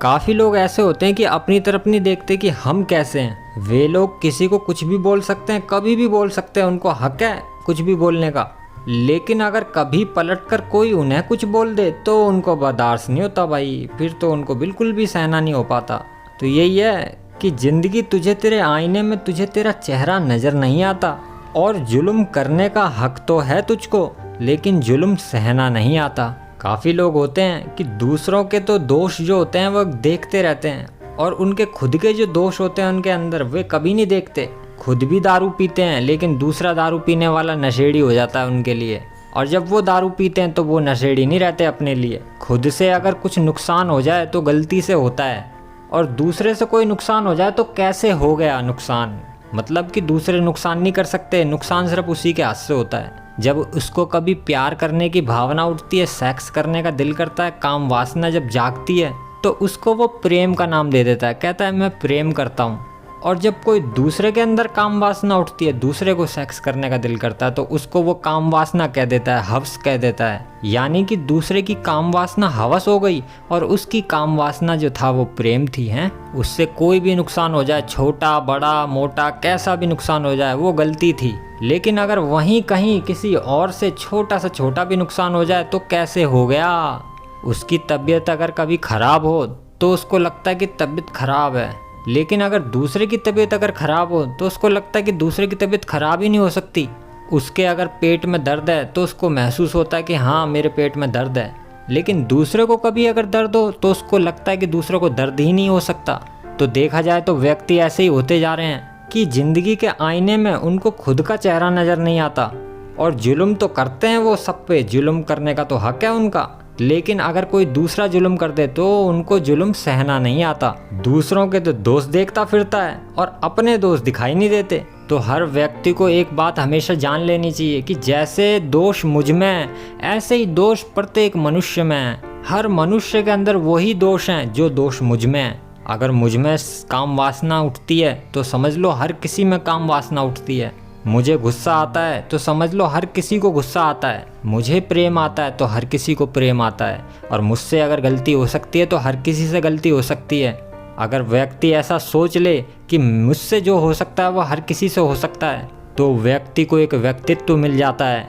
काफ़ी लोग ऐसे होते हैं कि अपनी तरफ नहीं देखते कि हम कैसे हैं। वे लोग किसी को कुछ भी बोल सकते हैं, कभी भी बोल सकते हैं, उनको हक है कुछ भी बोलने का। लेकिन अगर कभी पलटकर कोई उन्हें कुछ बोल दे तो उनको बर्दाश्त नहीं होता भाई, फिर तो उनको बिल्कुल भी सहना नहीं हो पाता। तो यही है कि ज़िंदगी तुझे तेरे आईने में तुझे तेरा चेहरा नज़र नहीं आता, और जुल्म करने का हक तो है तुझको, लेकिन जुल्म सहना नहीं आता। काफ़ी लोग होते हैं कि दूसरों के तो दोष जो होते हैं वो देखते रहते हैं, और उनके खुद के जो दोष होते हैं उनके अंदर वे कभी नहीं देखते। खुद भी दारू पीते हैं, लेकिन दूसरा दारू पीने वाला नशेड़ी हो जाता है उनके लिए, और जब वो दारू पीते हैं तो वो नशेड़ी नहीं रहते अपने लिए। खुद से अगर कुछ नुकसान हो जाए तो गलती से होता है, और दूसरे से कोई नुकसान हो जाए तो कैसे हो गया नुकसान, मतलब कि दूसरे नुकसान नहीं कर सकते, नुकसान सिर्फ उसी के हाथ से होता है। जब उसको कभी प्यार करने की भावना उठती है, सेक्स करने का दिल करता है, काम वासना जब जागती है, तो उसको वो प्रेम का नाम दे देता है, कहता है मैं प्रेम करता हूँ। और जब कोई दूसरे के अंदर काम वासना उठती है, दूसरे को सेक्स करने का दिल करता है, तो उसको वो काम वासना कह देता है, हवस कह देता है। यानी कि दूसरे की काम वासना हवस हो गई, और उसकी काम वासना जो था वो प्रेम थी। हैं उससे कोई भी नुकसान हो जाए, छोटा बड़ा मोटा कैसा भी नुकसान हो जाए, वो गलती थी। लेकिन अगर वहीं कहीं किसी और से छोटा से छोटा भी नुकसान हो जाए तो कैसे हो गया। उसकी तबीयत अगर कभी ख़राब हो तो उसको लगता है कि तबीयत ख़राब है, लेकिन अगर दूसरे की तबीयत अगर ख़राब हो तो उसको लगता है कि दूसरे की तबीयत ख़राब ही नहीं हो सकती। उसके अगर पेट में दर्द है तो उसको महसूस होता है कि हाँ मेरे पेट में दर्द है, लेकिन दूसरे को कभी अगर दर्द हो तो उसको लगता है कि दूसरे को दर्द ही नहीं हो सकता। तो देखा जाए तो व्यक्ति ऐसे ही होते जा रहे हैं कि ज़िंदगी के आईने में उनको खुद का चेहरा नज़र नहीं आता, और जुल्म तो करते हैं वो सब पे, जुल्म करने का तो हक है उनका। लेकिन अगर कोई दूसरा जुल्म कर दे तो उनको जुल्म सहना नहीं आता। दूसरों के तो दोष देखता फिरता है और अपने दोष दिखाई नहीं देते। तो हर व्यक्ति को एक बात हमेशा जान लेनी चाहिए कि जैसे दोष मुझ में है, ऐसे ही दोष प्रत्येक मनुष्य में है। हर मनुष्य के अंदर वही दोष हैं जो दोष मुझ में है। अगर मुझ में काम वासना उठती है तो समझ लो हर किसी में काम वासना उठती है। मुझे गुस्सा आता है तो समझ लो हर किसी को गुस्सा आता है। मुझे प्रेम आता है तो हर किसी को प्रेम आता है, और मुझसे अगर गलती हो सकती है तो हर किसी से गलती हो सकती है। अगर व्यक्ति ऐसा सोच ले कि मुझसे जो हो सकता है वो हर किसी से हो सकता है, तो व्यक्ति को एक व्यक्तित्व मिल जाता है।